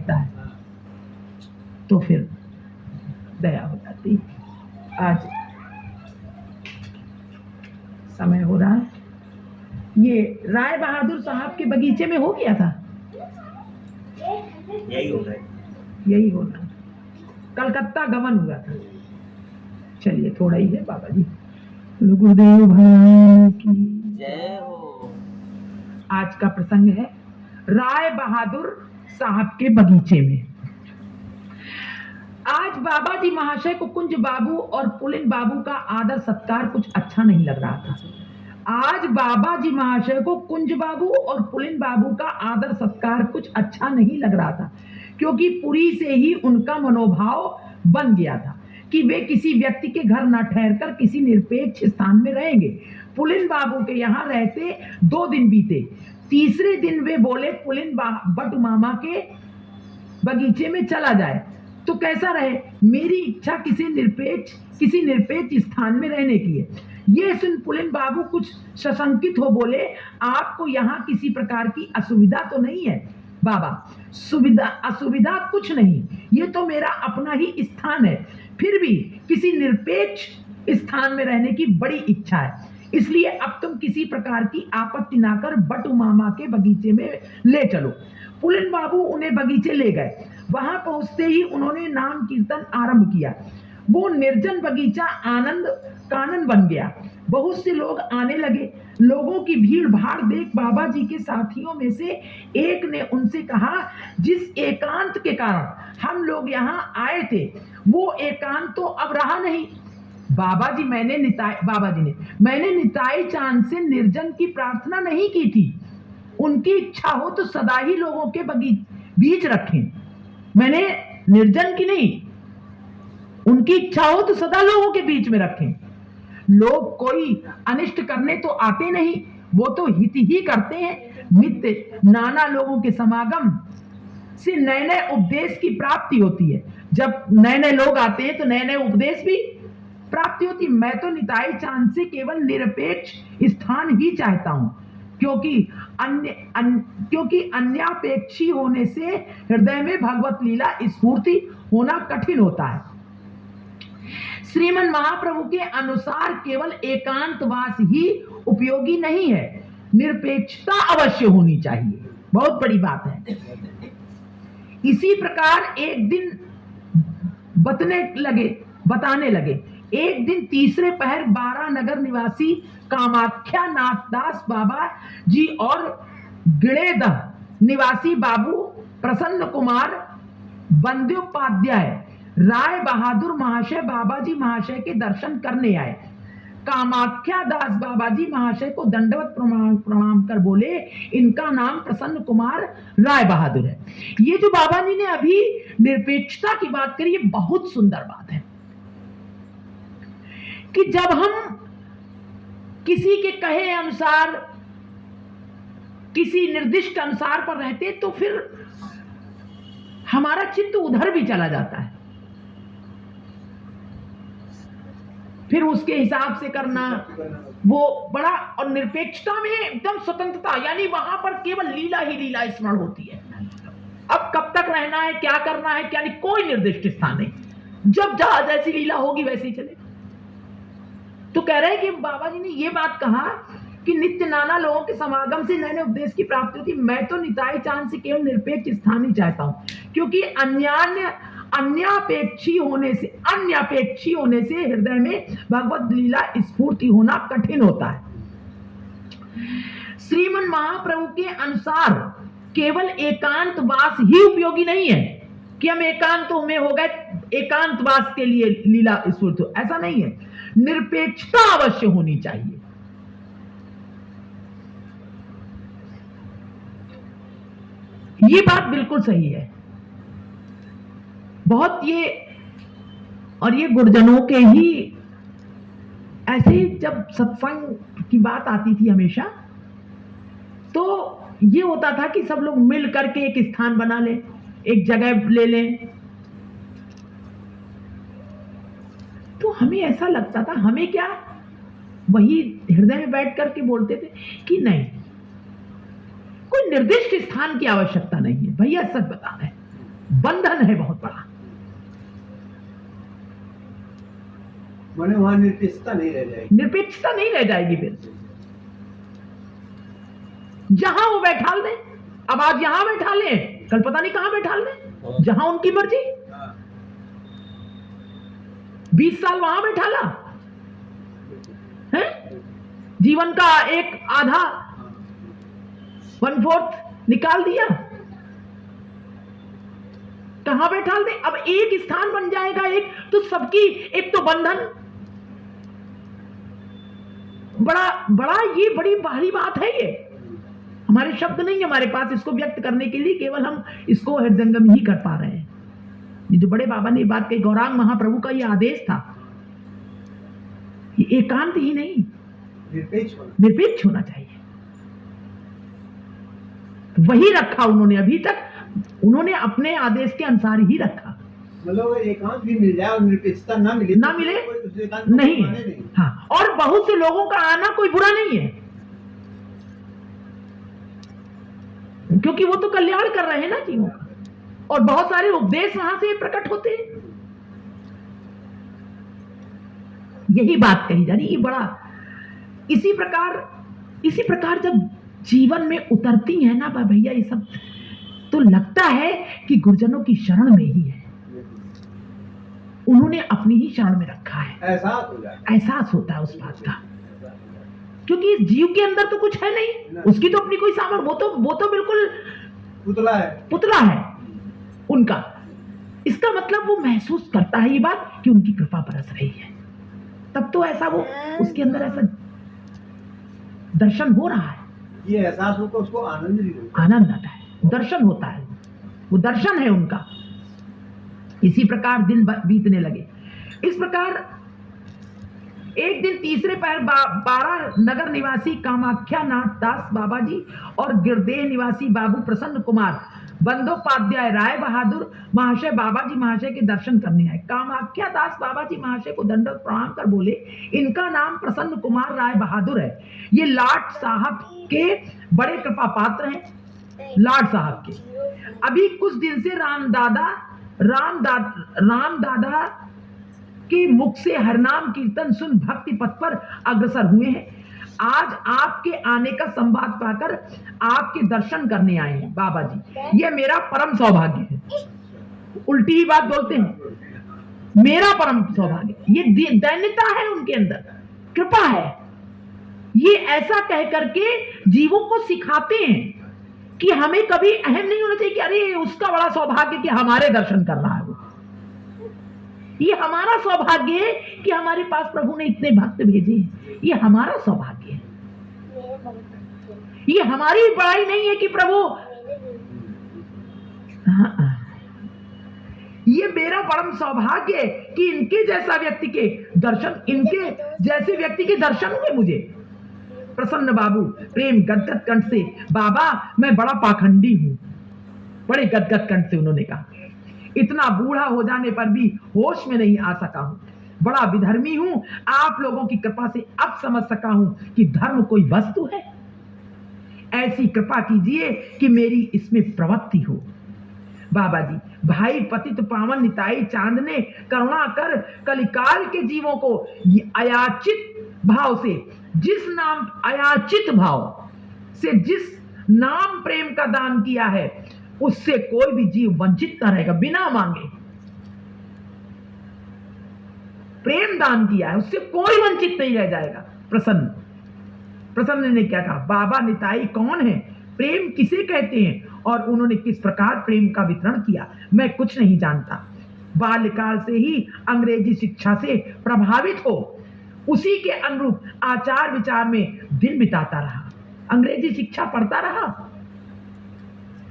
रहता है तो फिर दया हो जाती है। आज समय हो रहा है, ये राय बहादुर साहब के बगीचे में हो गया था, यही होगा, यही होना, कलकत्ता गमन हुआ था। चलिए थोड़ा ही है बाबा जी। गुरुदेव भगवान की जय हो। आज का प्रसंग है राय बहादुर साहब के बगीचे में। आज बाबा जी महाशय को कुंज बाबू और पुलिन बाबू का आदर सत्कार कुछ अच्छा नहीं लग रहा था। आज बाबा जी महाशय को कुंज बाबू और पुलिन बाबू का आदर सत्कार कुछ अच्छा नहीं लग रहा था, क्योंकि पुरी से ही उनका मनोभाव बन गया था कि वे किसी व्यक्ति के घर न ठहरकर किसी निरपेक्ष स्थान में रहेंगे। पुलिन बाबू के यहाँ रहते 2 दिन बीते। तीसरे दिन वे बोले पुलिन बटू मामा के बगीचे में चला जाए तो कैसा रहे। मेरी इच्छा किसी निरपेक्ष स्थान में रहने की है। ये सुन पुलिन बाबू कुछ सशंकित हो बोले, आपको यहाँ किसी प्रकार की असुविधा तो नहीं है बाबा? असुविधा कुछ नहीं, ये तो मेरा अपना ही स्थान है। फिर भी किसी निरपेक्ष स्थान में रहने की बड़ी इच्छा है, इसलिए अब तुम किसी प्रकार की आपत्ति ना कर बटू मामा के बगीचे में ले चलो। पुलिन बाबू उन्हें बगीचे ले गए। वहां पहुंचते ही उन्होंने नाम कीर्तन आरंभ किया। वो निर्जन बगीचा आनंद कानन बन गया। बहुत से लोग आने लगे। लोगों की भीड़ भाड़ देख बाबा जी के साथियों में से एक ने उनसे कहा, जिस एकांत के कारण हम लोग यहाँ आए थे वो एकांत तो अब रहा नहीं। बाबा जी मैंने निताई चांद से निर्जन की प्रार्थना नहीं की थी। उनकी इच्छा हो तो सदा ही लोगों के बीच रखें। मैंने निर्जन की नहीं, उनकी इच्छा हो तो सदा लोगों के बीच में रखें। लोग कोई अनिष्ट करने तो आते नहीं, वो तो हित ही करते हैं। नित्य नाना लोगों के समागम से नए नए उपदेश की प्राप्ति होती है। जब नए नए लोग आते हैं तो नए नए उपदेश भी प्राप्ति होती। मैं तो निताई चांद से केवल निरपेक्ष स्थान ही चाहता हूं, क्योंकि अन्यापेक्षी होने से हृदय में भगवत लीला स्फूर्ति होना कठिन होता है। श्रीमन महाप्रभु के अनुसार केवल एकांतवास ही उपयोगी नहीं है, निरपेक्षता अवश्य होनी चाहिए। बहुत बड़ी बात है। इसी प्रकार एक दिन बताने लगे। एक दिन तीसरे पहर 12 नगर निवासी कामाख्या नाथ दास बाबा जी और गिड़ेदह निवासी बाबू प्रसन्न कुमार बंद्योपाध्याय राय बहादुर महाशय बाबा जी महाशय के दर्शन करने आए। कामाख्या दास बाबा जी महाशय को दंडवत प्रणाम कर बोले, इनका नाम प्रसन्न कुमार राय बहादुर है। ये जो बाबा जी ने अभी निरपेक्षता की बात करी, ये बहुत सुंदर बात है कि जब हम किसी के कहे अनुसार किसी निर्दिष्ट अनुसार पर रहते तो फिर हमारा चित्त उधर भी चला जाता है। फिर उसके हिसाब से करना वो बड़ा, और निरपेक्षता में एकदम स्वतंत्रता, यानी वहां पर केवल लीला ही लीला स्मरण होती है। अब कब तक रहना है, क्या करना है, क्या नहीं, कोई निर्दिष्ट स्थान नहीं। जब जहां जैसी लीला होगी वैसे ही चले। तो कह रहे हैं कि बाबा जी ने ये बात कहा कि नित्य नाना लोगों के समागम से नए नए उपदेश की प्राप्ति होती। मैं तो निताई चांद से केवल निरपेक्ष स्थान ही चाहता हूं, क्योंकि अन्यापेक्षी होने से हृदय में भगवत लीला स्फूर्ति होना कठिन होता है। श्रीमन महाप्रभु के अनुसार केवल एकांतवास ही उपयोगी नहीं है कि हम एकांत में हो गए, एकांतवास के लिए लीला स्फूर्ति हो, ऐसा नहीं है। निरपेक्षता अवश्य होनी चाहिए। ये बात बिल्कुल सही है। बहुत ये गुरुजनों के ही ऐसे, जब सत्संग की बात आती थी हमेशा, तो ये होता था कि सब लोग मिल करके एक स्थान बना ले, एक जगह ले लें। तो हमें ऐसा लगता था, हमें क्या वही हृदय में बैठ करके बोलते थे कि नहीं, कोई निर्दिष्ट स्थान की आवश्यकता नहीं है। भैया सच बता रहे हैं, बंधन है बहुत बड़ा। माने वहां निरपेक्षता नहीं रह जाएगी, निरपेक्षता नहीं रह जाएगी फिर। जहां वो बैठा ले, अब आज यहां बैठा ले, कल पता नहीं कहां बैठा ले, जहां उनकी मर्जी। 20 साल वहां बैठा ला है, जीवन का एक आधा 1/4 निकाल दिया, कहां बैठा दे। अब एक स्थान बन जाएगा, एक तो सबकी, एक तो बंधन बड़ा बड़ा, ये बड़ी भारी बात है। ये हमारे शब्द नहीं है हमारे पास इसको व्यक्त करने के लिए, केवल हम इसको हृदयंगम ही कर पा रहे हैं। ये जो बड़े बाबा ने बात कही, गौरांग महाप्रभु का ये आदेश था, ये एकांत ही नहीं, निरपेक्ष होना चाहिए। वही रखा उन्होंने, अभी तक उन्होंने अपने आदेश के अनुसार ही रखा। मतलब एकांत भी मिल जाए और निरपेक्षता ना मिले नहीं। हाँ, और बहुत से लोगों का आना कोई बुरा नहीं है, क्योंकि वो तो कल्याण कर रहे हैं ना जीवों का, और बहुत सारे उपदेश वहां से प्रकट होते हैं। यही बात कही जा रही, ये बड़ा इसी प्रकार जब जीवन में उतरती है ना भैया ये सब, तो लगता है कि गुरुजनों की शरण में ही है, उन्होंने अपनी ही शरण में रखा है। एहसास होता है उस बात का, क्योंकि इस जीव के अंदर तो कुछ है नहीं, उसकी तो अपनी कोई सामर्थ्य, वो तो बिल्कुल पुतला है उनका। इसका मतलब वो महसूस करता है ये बात कि उनकी कृपा बरस रही है, तब तो ऐसा वो उसके अंदर ऐसा दर्शन हो रहा है, ये एहसास होकर उसको आनंद आता है, दर्शन होता है, वो दर्शन है उनका। इसी प्रकार दिन बीतने लगे। इस प्रकार एक दिन तीसरे पैर 12 नगर निवासी कामाख्या नाथ दास बाबा जी और गिरदेह निवासी बाबू प्रसन्न कुमार बंदोपाध्याय राय बहादुर महाशय बाबा जी महाशय के दर्शन करने आए। कामाख्या दास बाबा जी महाशय को दंडवत प्रणाम कर बोले, इनका नाम प्रसन्न कुमार राय बहादुर है, ये लाट साहब के बड़े कृपा पात्र हैं, लाट साहब के। अभी कुछ दिन से राम दादा के मुख से हरनाम कीर्तन सुन भक्ति पथ पर अग्रसर हुए हैं। आज आपके आने का संवाद पाकर आपके दर्शन करने आए हैं बाबा जी, ये मेरा परम सौभाग्य है। उल्टी ही बात बोलते हैं, मेरा परम सौभाग्य, ये दैन्यता है उनके अंदर, कृपा है। ये ऐसा कह करके जीवों को सिखाते हैं कि हमें कभी अहम नहीं होना चाहिए कि अरे उसका बड़ा सौभाग्य कि हमारे दर्शन कर रहा है। ये हमारा सौभाग्य है कि हमारे पास प्रभु ने इतने भक्त भेजे हैं, ये हमारा सौभाग्य है। ये हमारी बड़ाई नहीं है कि प्रभु, ये मेरा परम सौभाग्य है कि इनके जैसा व्यक्ति के दर्शन, इनके जैसे व्यक्ति के दर्शन हुए मुझे। प्रसन्न बाबू प्रेम गदगद कंठ से, बाबा मैं बड़ा पाखंडी हूं, बड़े गदगद कंठ से उन्होंने कहा, इतना बूढ़ा हो जाने पर भी होश में नहीं आ सका हूं, बड़ा विधर्मी हूं, आप लोगों की कृपा से अब समझ सका हूं कि धर्म कोई वस्तु है। ऐसी कृपा कीजिए कि मेरी इसमें प्रवृत्ति हो। बाबा जी भाई पतित पावन निताई चांद ने करुणा कर कलिकाल के जीवों को अयाचित भाव से, जिस नाम अयाचित भाव से जिस नाम प्रेम का दान किया है, उससे कोई भी जीव वंचित न रहेगा, बिना मांगे प्रेम दान किया है, उससे कोई वंचित नहीं रह जाएगा। प्रसन्न ने क्या कहा, बाबा निताई कौन है, प्रेम किसे कहते हैं और उन्होंने किस प्रकार प्रेम का वितरण किया, मैं कुछ नहीं जानता। बाल्यकाल से ही अंग्रेजी शिक्षा से प्रभावित हो उसी के अनुरूप आचार विचार में दिन बिताता रहा, अंग्रेजी शिक्षा पढ़ता रहा।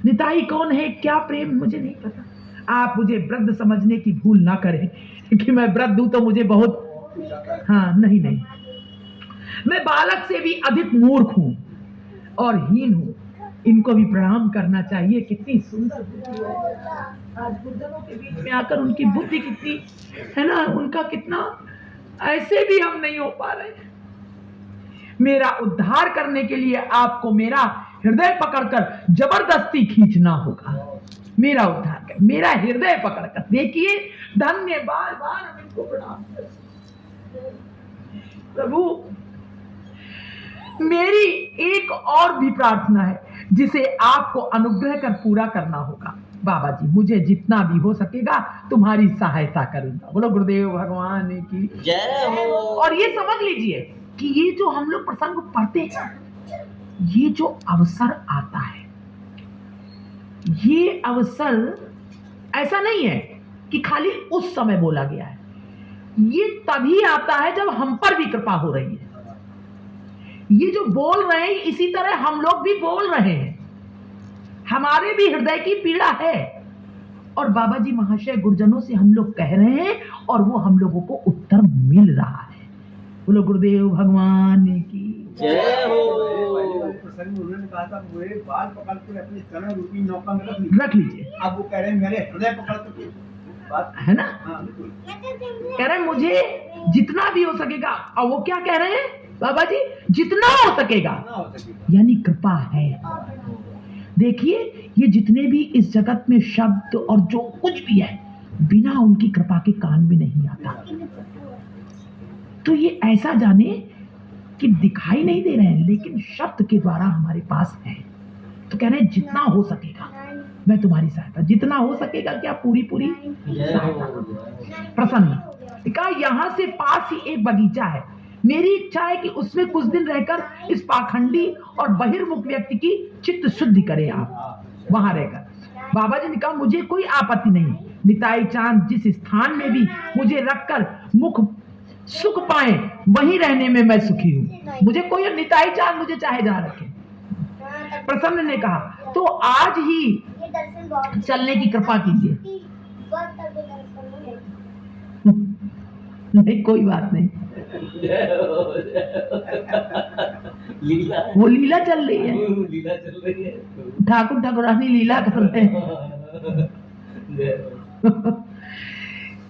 निताई कौन है, क्या प्रेम, मुझे नहीं पता। आप मुझे वृद्ध समझने की भूल ना करें कि मैं वृद्ध हूं तो मुझे बहुत, नहीं, मैं बालक से भी अधिक मूर्ख हूं और हीन हूं, इनको भी प्रणाम करना चाहिए। कितनी सुंदर बुद्धि है, आज गुरुजनों के बीच में आकर उनकी बुद्धि कितनी है ना, उनका कितना, ऐसे भी हम नहीं हो पा रहे। मेरा उद्धार करने के लिए आपको मेरा हृदय पकड़कर जबरदस्ती खींचना होगा। मेरा उद्धार कर, मेरा हृदय पकड़कर। देखिए धन्य, बार बार हम इनको प्रणाम करते। प्रभु मेरी एक और भी प्रार्थना है जिसे आपको अनुग्रह कर पूरा करना होगा। बाबा जी मुझे जितना भी हो सकेगा तुम्हारी सहायता करूंगा। बोलो गुरुदेव भगवान की जय हो। और ये समझ लीजिए कि ये जो हम लोग प्रसंग पढ़ते हैं, ये जो अवसर आता है, ये अवसर ऐसा नहीं है कि खाली उस समय बोला गया है। ये तभी आता है जब हम पर भी कृपा हो रही है। ये जो बोल रहे हैं इसी तरह हम लोग भी बोल रहे हैं, हमारे भी हृदय की पीड़ा है और बाबा जी महाशय गुरुजनों से हम लोग कह रहे हैं और वो हम लोगों को उत्तर मिल रहा है। बोलो गुरुदेव भगवान की जय हो। प्रसंग उन्होंने कहा था मेरे बाल पकड़ के अपने चरण रूपी नौका में रख लीजिए। अब वो कह रहे हैं मेरे हृदय पकड़ के बात है ना, हाँ बिल्कुल। कह रहे हैं मुझे जितना भी हो सकेगा। और वो क्या कह रहे हैं बाबा जी, जितना हो सकेगा, ना हो सकेगा। यानी कृपा है। देखिए ये जितने भी इस जगत में शब्द और जो कुछ भी है, बिना उनकी कृपा के कान में नहीं आता। तो ये ऐसा जाने कि दिखाई नहीं दे रहे हैं लेकिन शब्द के द्वारा हमारे पास है। तो कह रहे हैं जितना हो सकेगा मैं तुम्हारी सहायता, जितना हो सकेगा क्या पूरी पूरी सहायता। प्रसन्न कहा यहाँ से पास ही एक बगीचा है, मेरी इच्छा है कि उसमें कुछ दिन रहकर इस पाखंडी और बहिर्मुख व्यक्ति की चित्त शुद्धि करें आप वहां रहकर। बाबा जी ने कहा मुझे कोई आपत्ति नहीं, निताई चांद जिस स्थान में भी मुझे रखकर मुख सुख पाए वहीं रहने में मैं सुखी हूँ। मुझे कोई निताई चांद मुझे चाहे जहाँ रखे। प्रसन्न ने कहा तो आज ही चलने की कृपा कीजिए। नहीं कोई बात नहीं, लीला, वो लीला चल रही है, लीला चल रही है। ठाकुर ठाकुरानी लीला कर रहे हैं।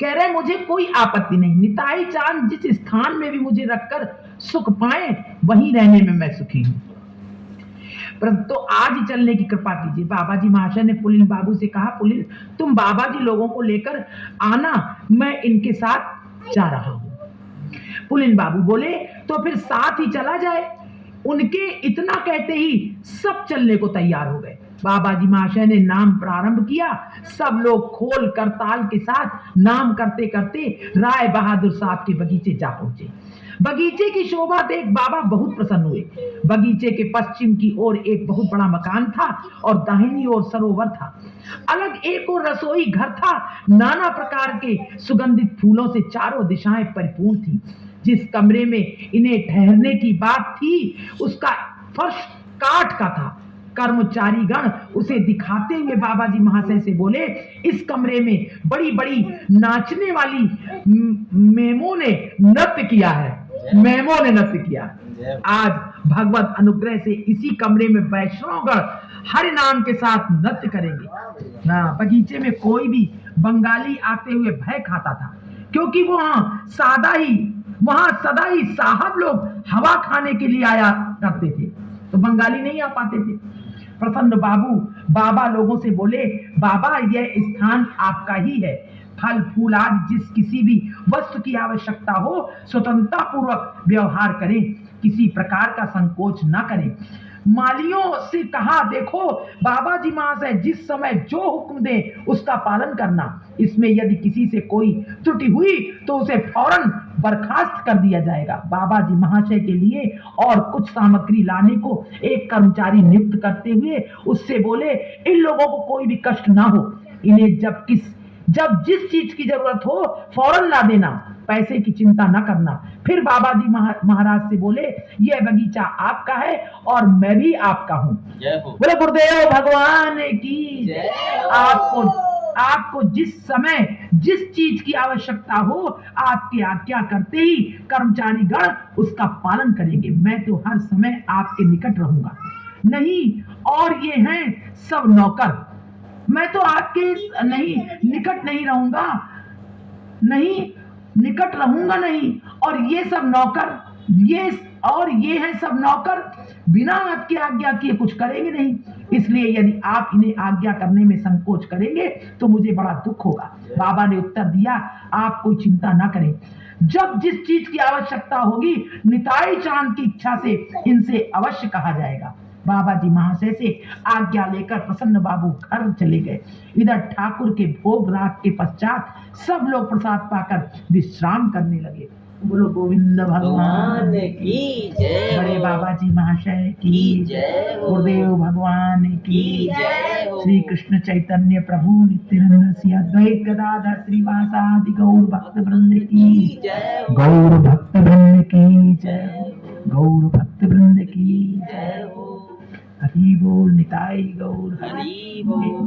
कह रहे मुझे कोई आपत्ति नहीं, निताई चांद जिस स्थान में भी मुझे रखकर सुख पाए वहीं रहने में मैं सुखी हूँ। परंतु आज ही चलने की कृपा कीजिए। बाबा जी महाशय ने पुलिन बाबू से कहा पुलिन तुम बाबा जी लोगों को लेकर आना, मैं इनके साथ जा रहा हूँ। पुलिन बाबू बोले तो फिर साथ ही चला जाए। उनके इतना कहते ही सब चलने को तैयार हो गए। बाबा जी महाशय ने नाम प्रारंभ किया। सब लोग खोल करताल के साथ नाम करते करते राय बहादुर साहब के बगीचे जा पहुंचे। बगीचे की शोभा देख बाबा बहुत प्रसन्न हुए। बगीचे के पश्चिम की ओर एक बहुत बड़ा मकान था और दाहिनी ओर सरोवर था। अलग एक और रसोई घर था। नाना प्रकार के सुगंधित फूलों से चारों दिशाएं परिपूर्ण थी। जिस कमरे में इन्हें ठहरने की बात थी उसका फर्श काठ का था। कर्मचारी गण उसे दिखाते हुए बाबा जी महाशय से बोले इस कमरे में बड़ी बड़ी नाचने वाली मेमों ने नृत्य किया है। मेमों ने नृत्य किया। आज भगवत अनुग्रह से इसी कमरे में वैष्णवगण हरि नाम के साथ नृत्य करेंगे। ना बगीचे में कोई भी बंगाली आते हुए भय खाता था क्योंकि वहां सदा ही साहब लोग हवा खाने के लिए आया करते थे, तो बंगाली नहीं आ पाते थे। प्रसन्न बाबू बाबा लोगों से बोले बाबा यह स्थान आपका ही है। फल फूल आदि जिस किसी भी वस्तु की आवश्यकता हो स्वतंत्रता पूर्वक व्यवहार करें, किसी प्रकार का संकोच न करें। मालियों से कहा देखो बाबा जी महाशय जिस समय जो हुक्म दे उसका पालन करना। इसमें यदि किसी से कोई त्रुटि हुई तो उसे फौरन बर्खास्त कर दिया जाएगा। बाबा जी महाशय के लिए और कुछ सामग्री लाने को एक कर्मचारी नियुक्त करते हुए उससे बोले इन लोगों को कोई भी कष्ट ना हो, इन्हें जब जिस चीज की जरूरत हो फौरन ला देना, पैसे की चिंता न करना। फिर बाबा जी महाराज से बोले यह बगीचा आपका है और मैं भी आपका हूँ। बोले गुरुदेव भगवान की आपको जिस समय जिस चीज की आवश्यकता हो आपकी आज्ञा करते ही कर्मचारी गण उसका पालन करेंगे। मैं तो हर समय आपके निकट रहूंगा। नहीं और ये हैं सब नौकर, मैं तो आपके निकट नहीं रहूंगा, नहीं निकट रहूंगा नहीं। और ये सब नौकर ये और ये है सब नौकर, बिना आपकी आज्ञा किए कुछ करेंगे नहीं, इसलिए यदि आप इन्हें आज्ञा करने में संकोच करेंगे तो मुझे बड़ा दुख होगा। बाबा ने उत्तर दिया, आप कोई चिंता ना करें, जब जिस चीज की आवश्यकता होगी निताई चांद की इच्छा से इनसे अवश्य कहा जाएगा। बाबा जी महाशय से आज्ञा लेकर प्रसन्न बाबू घर चले गए। इधर ठाकुर के भोग रात के पश्चात सब लोग प्रसाद पाकर विश्राम करने लगे। बोलो गोविंद भगवान की जय बड़े हो। बाबा जी महाशय की की जय हो। गुरुदेव भगवान की की जय हो। श्री कृष्ण चैतन्य प्रभु नित्यानंद श्री अद्वैत गदाधर श्रीवासादि गौर भक्त वृंद की जय हो। गौर भक्त वृंद की जय, गौर भक्त वृंद की जय हो। हरि बोल, निताई गौर हरि बोल।